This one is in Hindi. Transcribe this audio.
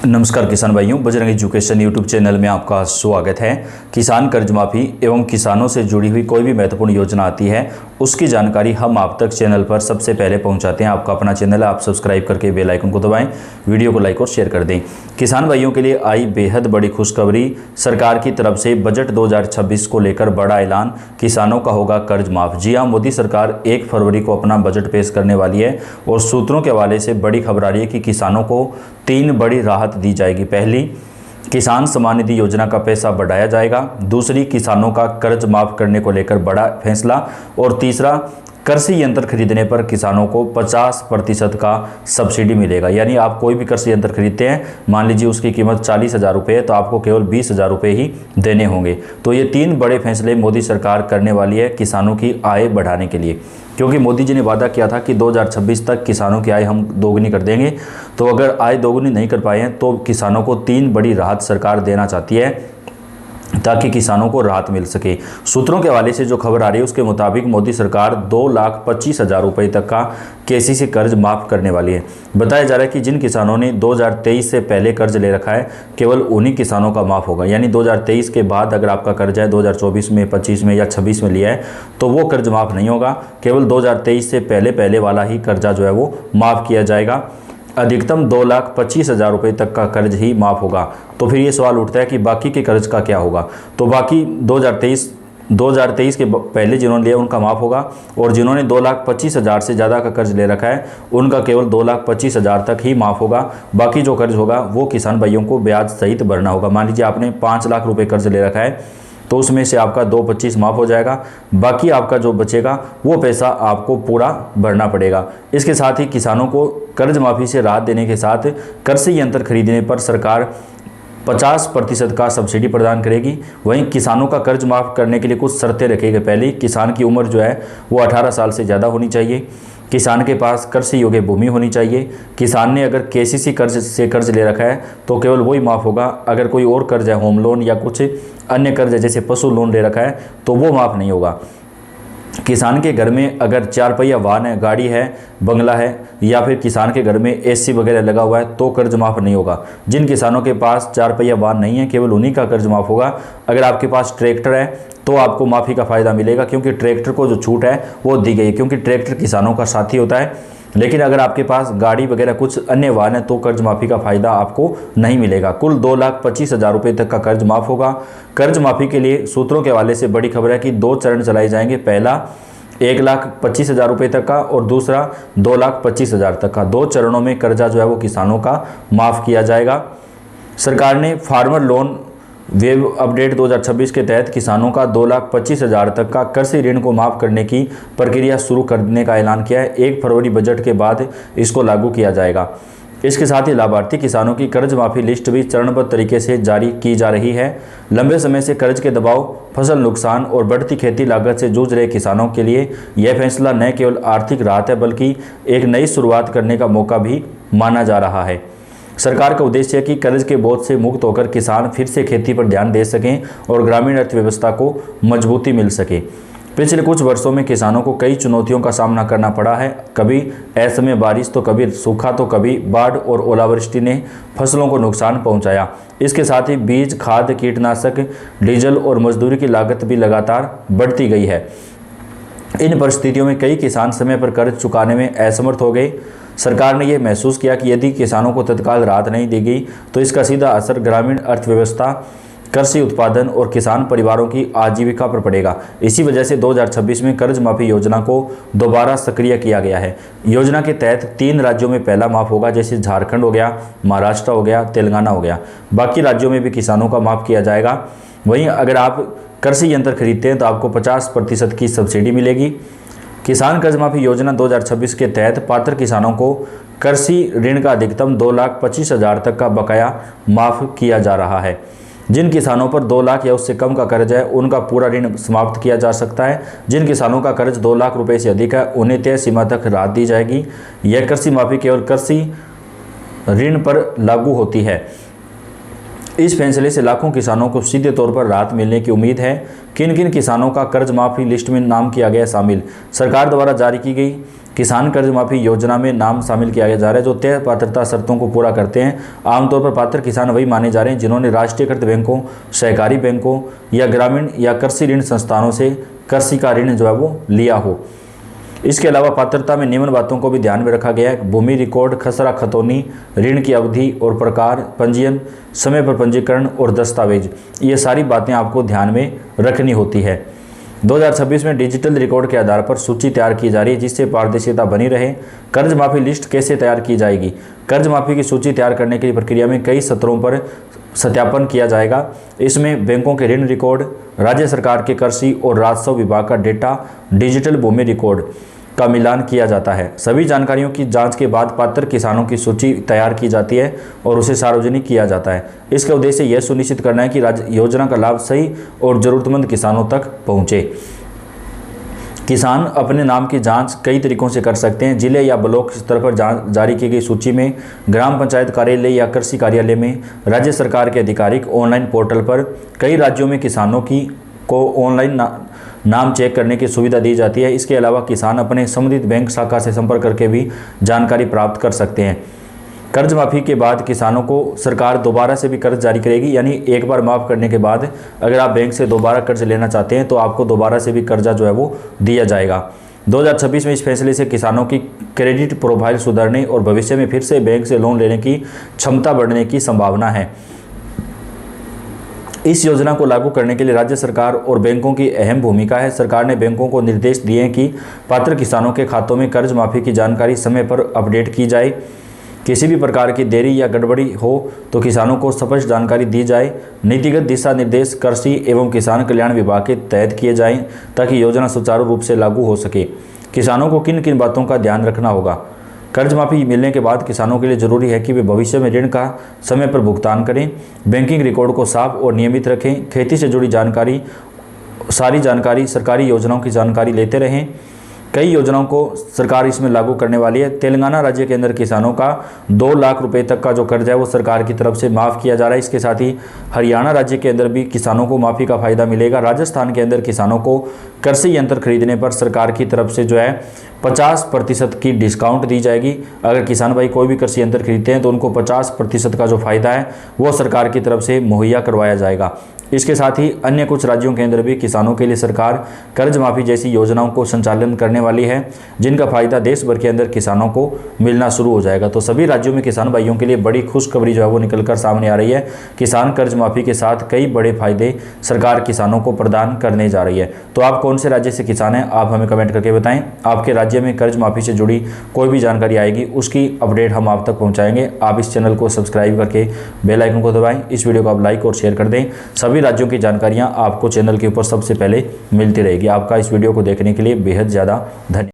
नमस्कार किसान भाइयों, बजरंग एजुकेशन यूट्यूब चैनल में आपका स्वागत है। किसान कर्ज माफ़ी एवं किसानों से जुड़ी हुई कोई भी महत्वपूर्ण योजना आती है उसकी जानकारी हम आप तक चैनल पर सबसे पहले पहुंचाते हैं। आपका अपना चैनल है, आप सब्सक्राइब करके बेल आइकन को दबाएं, वीडियो को लाइक और शेयर कर दें। किसान भाइयों के लिए आई बेहद बड़ी खुशखबरी। सरकार की तरफ से बजट 2026 को लेकर बड़ा ऐलान, किसानों का होगा कर्ज माफ। जी हां, मोदी सरकार 1 फरवरी को अपना बजट पेश करने वाली है और सूत्रों के हवाले से बड़ी खबर आ रही है कि किसानों को 3 बड़ी राहत दी जाएगी। पहली, किसान सम्मान निधि योजना का पैसा बढ़ाया जाएगा। दूसरी, किसानों का कर्ज माफ करने को लेकर बड़ा फैसला। और तीसरा, कृषि यंत्र खरीदने पर किसानों को 50% का सब्सिडी मिलेगा। यानी आप कोई भी कृषि यंत्र खरीदते हैं, मान लीजिए उसकी कीमत 40,000 रुपये है, तो आपको केवल 20,000 रुपये ही देने होंगे। तो ये 3 बड़े फैसले मोदी सरकार करने वाली है किसानों की आय बढ़ाने के लिए, क्योंकि मोदी जी ने वादा किया था कि 2026 तक किसानों की आय हम दोगुनी कर देंगे। तो अगर आय दोगुनी नहीं कर पाए हैं तो किसानों को 3 बड़ी राहत सरकार देना चाहती है ताकि किसानों को राहत मिल सके। सूत्रों के हवाले से जो खबर आ रही है उसके मुताबिक मोदी सरकार 2,25,000 रुपये तक का केसीसी कर्ज माफ़ करने वाली है। बताया जा रहा है कि जिन किसानों ने 2023 से पहले कर्ज ले रखा है केवल उन्हीं किसानों का माफ़ होगा। यानी 2023 के बाद अगर आपका कर्ज है 2024 में, 25 में या 26 में लिया है तो वो कर्ज माफ़ नहीं होगा। केवल 2023 से पहले वाला ही कर्जा जो है वो माफ़ किया जाएगा। अधिकतम 2,25,000 रुपये तक का कर्ज ही माफ़ होगा। तो फिर ये सवाल उठता है कि बाकी के कर्ज का क्या होगा। तो बाकी 2023 के पहले जिन्होंने लिया उनका माफ़ होगा, और जिन्होंने 2,25,000 से ज़्यादा का कर्ज ले रखा है उनका केवल 2,25,000 तक ही माफ़ होगा। बाकी जो कर्ज होगा वो किसान भाइयों को ब्याज सहित भरना होगा। मान लीजिए आपने 5 लाख रुपये कर्ज ले रखा है तो उसमें से आपका 2,25,000 माफ़ हो जाएगा, बाकी आपका जो बचेगा वो पैसा आपको पूरा भरना पड़ेगा। इसके साथ ही किसानों को कर्ज माफ़ी से राहत देने के साथ कृषि यंत्र खरीदने पर सरकार 50% का सब्सिडी प्रदान करेगी। वहीं किसानों का कर्ज माफ़ करने के लिए कुछ शर्तें रखेगी। पहली, किसान की उम्र जो है वो 18 साल से ज़्यादा होनी चाहिए। किसान के पास कृषि योग्य भूमि होनी चाहिए। किसान ने अगर केसीसी कर्ज से कर्ज ले रखा है तो केवल वही माफ़ होगा। अगर कोई और कर्ज है, होम लोन या कुछ अन्य कर्ज है जैसे पशु लोन ले रखा है तो वो माफ़ नहीं होगा। किसान के घर में अगर 4 पहिया वाहन है, गाड़ी है, बंगला है, या फिर किसान के घर में एसी वगैरह लगा हुआ है तो कर्ज माफ़ नहीं होगा। जिन किसानों के पास 4 पहिया वाहन नहीं है केवल उन्हीं का कर्ज माफ़ होगा। अगर आपके पास ट्रैक्टर है तो आपको माफ़ी का फ़ायदा मिलेगा, क्योंकि ट्रैक्टर को जो छूट है वो दी गई है, क्योंकि ट्रैक्टर किसानों का साथी होता है। लेकिन अगर आपके पास गाड़ी वगैरह कुछ अन्य वाहन है तो कर्ज माफ़ी का फ़ायदा आपको नहीं मिलेगा। कुल 2,25,000 रुपये तक का कर्ज माफ़ होगा। कर्ज माफ़ी के लिए सूत्रों के हवाले से बड़ी खबर है कि 2 चरण चलाए जाएंगे। पहला 1,25,000 रुपये तक का और दूसरा 2,25,000 तक का। 2 चरणों में कर्जा जो है वो किसानों का माफ़ किया जाएगा। सरकार ने फार्मर लोन वेब अपडेट 2026 के तहत किसानों का 2,25,000 तक का कृषि ऋण को माफ़ करने की प्रक्रिया शुरू करने का ऐलान किया है। 1 फरवरी बजट के बाद इसको लागू किया जाएगा। इसके साथ ही लाभार्थी किसानों की कर्ज माफ़ी लिस्ट भी चरणबद्ध तरीके से जारी की जा रही है। लंबे समय से कर्ज के दबाव, फसल नुकसान और बढ़ती खेती लागत से जूझ रहे किसानों के लिए यह फैसला न केवल आर्थिक राहत है बल्कि एक नई शुरुआत करने का मौका भी माना जा रहा है। सरकार का उद्देश्य है कि कर्ज के बोझ से मुक्त होकर किसान फिर से खेती पर ध्यान दे सकें और ग्रामीण अर्थव्यवस्था को मजबूती मिल सके। पिछले कुछ वर्षों में किसानों को कई चुनौतियों का सामना करना पड़ा है। कभी असमय बारिश तो कभी सूखा तो कभी बाढ़ और ओलावृष्टि ने फसलों को नुकसान पहुंचाया। इसके साथ ही बीज, खाद, कीटनाशक, डीजल और मजदूरी की लागत भी लगातार बढ़ती गई है। इन परिस्थितियों में कई किसान समय पर कर्ज चुकाने में असमर्थ हो गए। सरकार ने यह महसूस किया कि यदि किसानों को तत्काल राहत नहीं दी गई तो इसका सीधा असर ग्रामीण अर्थव्यवस्था, कृषि उत्पादन और किसान परिवारों की आजीविका पर पड़ेगा। इसी वजह से 2026 में कर्ज माफ़ी योजना को दोबारा सक्रिय किया गया है। योजना के तहत 3 राज्यों में पहला माफ़ होगा, जैसे झारखंड हो गया, महाराष्ट्र हो गया, तेलंगाना हो गया। बाकी राज्यों में भी किसानों का माफ़ किया जाएगा। वहीं अगर आप कृषि यंत्र खरीदते हैं तो आपको 50% की सब्सिडी मिलेगी। किसान कर्ज माफ़ी योजना 2026 के तहत पात्र किसानों को कृषि ऋण का अधिकतम 2,25,000 तक का बकाया माफ़ किया जा रहा है। जिन किसानों पर 2 लाख या उससे कम का कर्ज है उनका पूरा ऋण समाप्त किया जा सकता है। जिन किसानों का कर्ज 2 लाख रुपए से अधिक है उन्हें तय सीमा तक राहत दी जाएगी। यह कृषि माफ़ी केवल कृषि ऋण पर लागू होती है। इस फैसले से लाखों किसानों को सीधे तौर पर राहत मिलने की उम्मीद है। किन किन किसानों का कर्ज माफी लिस्ट में नाम किया गया शामिल। सरकार द्वारा जारी की गई किसान कर्ज माफी योजना में नाम शामिल किया जा रहा है जो तय पात्रता शर्तों को पूरा करते हैं। आमतौर पर पात्र किसान वही माने जा रहे हैं जिन्होंने राष्ट्रीयकृत बैंकों, सहकारी बैंकों या ग्रामीण या कृषि ऋण संस्थानों से कृषि का ऋण जो है वो लिया हो। इसके अलावा पात्रता में निम्न बातों को भी ध्यान में रखा गया है: भूमि रिकॉर्ड, खसरा खतौनी, ऋण की अवधि और प्रकार, पंजीयन, समय पर पंजीकरण और दस्तावेज। ये सारी बातें आपको ध्यान में रखनी होती है। 2026 में डिजिटल रिकॉर्ड के आधार पर सूची तैयार की जा रही है जिससे पारदर्शिता बनी रहे। कर्ज माफी लिस्ट कैसे तैयार की जाएगी। कर्ज माफी की सूची तैयार करने की प्रक्रिया में कई स्तरों पर सत्यापन किया जाएगा। इसमें बैंकों के ऋण रिकॉर्ड, राज्य सरकार के कृषि और राजस्व विभाग का डेटा, डिजिटल भूमि रिकॉर्ड का मिलान किया जाता है। सभी जानकारियों की जांच के बाद पात्र किसानों की सूची तैयार की जाती है और उसे सार्वजनिक किया जाता है। इसका उद्देश्य यह सुनिश्चित करना है कि योजना का लाभ सही और जरूरतमंद किसानों तक पहुंचे। किसान अपने नाम की जांच कई तरीकों से कर सकते हैं। जिले या ब्लॉक स्तर पर जारी की गई सूची में, ग्राम पंचायत कार्यालय या कृषि कार्यालय में, राज्य सरकार के आधिकारिक ऑनलाइन पोर्टल पर। कई राज्यों में किसानों को ऑनलाइन नाम चेक करने की सुविधा दी जाती है। इसके अलावा किसान अपने संबंधित बैंक शाखा से संपर्क करके भी जानकारी प्राप्त कर सकते हैं। कर्ज माफी के बाद किसानों को सरकार दोबारा से भी कर्ज जारी करेगी, यानी एक बार माफ़ करने के बाद अगर आप बैंक से दोबारा कर्ज लेना चाहते हैं तो आपको दोबारा से भी कर्जा जो है वो दिया जाएगा। 2026 में इस फैसले से किसानों की क्रेडिट प्रोफाइल सुधरने और भविष्य में फिर से बैंक से लोन लेने की क्षमता बढ़ने की संभावना है। इस योजना को लागू करने के लिए राज्य सरकार और बैंकों की अहम भूमिका है। सरकार ने बैंकों को निर्देश दिए हैं कि पात्र किसानों के खातों में कर्ज माफी की जानकारी समय पर अपडेट की जाए। किसी भी प्रकार की देरी या गड़बड़ी हो तो किसानों को स्पष्ट जानकारी दी जाए। नीतिगत दिशा निर्देश कृषि एवं किसान कल्याण विभाग के तहत किए जाएं ताकि योजना सुचारू रूप से लागू हो सके। किसानों को किन किन बातों का ध्यान रखना होगा। कर्ज माफी मिलने के बाद किसानों के लिए जरूरी है कि वे भविष्य में ऋण का समय पर भुगतान करें, बैंकिंग रिकॉर्ड को साफ और नियमित रखें, खेती से जुड़ी सारी जानकारी, सरकारी योजनाओं की जानकारी लेते रहें। कई योजनाओं को सरकार इसमें लागू करने वाली है। तेलंगाना राज्य के अंदर किसानों का 2 लाख रुपए तक का जो कर्ज है वो सरकार की तरफ से माफ़ किया जा रहा है। इसके साथ ही हरियाणा राज्य के अंदर भी किसानों को माफ़ी का फ़ायदा मिलेगा। राजस्थान के अंदर किसानों को कृषि यंत्र खरीदने पर सरकार की तरफ से जो है 50% की डिस्काउंट दी जाएगी। अगर किसान भाई कोई भी कृषि यंत्र खरीदते हैं तो उनको 50% का जो फ़ायदा है वो सरकार की तरफ से मुहैया करवाया जाएगा। इसके साथ ही अन्य कुछ राज्यों के अंदर भी किसानों के लिए सरकार कर्ज माफी जैसी योजनाओं को संचालन करने वाली है जिनका फायदा देश भर के अंदर किसानों को मिलना शुरू हो जाएगा। तो सभी राज्यों में किसान भाइयों के लिए बड़ी खुशखबरी जो है वो निकलकर सामने आ रही है। किसान कर्ज माफी के साथ कई बड़े फायदे सरकार किसानों को प्रदान करने जा रही है। तो आप कौन से राज्य से किसान हैं आप हमें कमेंट करके बताएं। आपके राज्य में कर्ज माफी से जुड़ी कोई भी जानकारी आएगी उसकी अपडेट हम आप तक पहुँचाएंगे। आप इस चैनल को सब्सक्राइब करके बेल आइकन को दबाएं। इस वीडियो को आप लाइक और शेयर कर दें। सभी राज्यों की जानकारियां आपको चैनल के ऊपर सबसे पहले मिलती रहेगी। आपका इस वीडियो को देखने के लिए बेहद ज़्यादा धन्यवाद।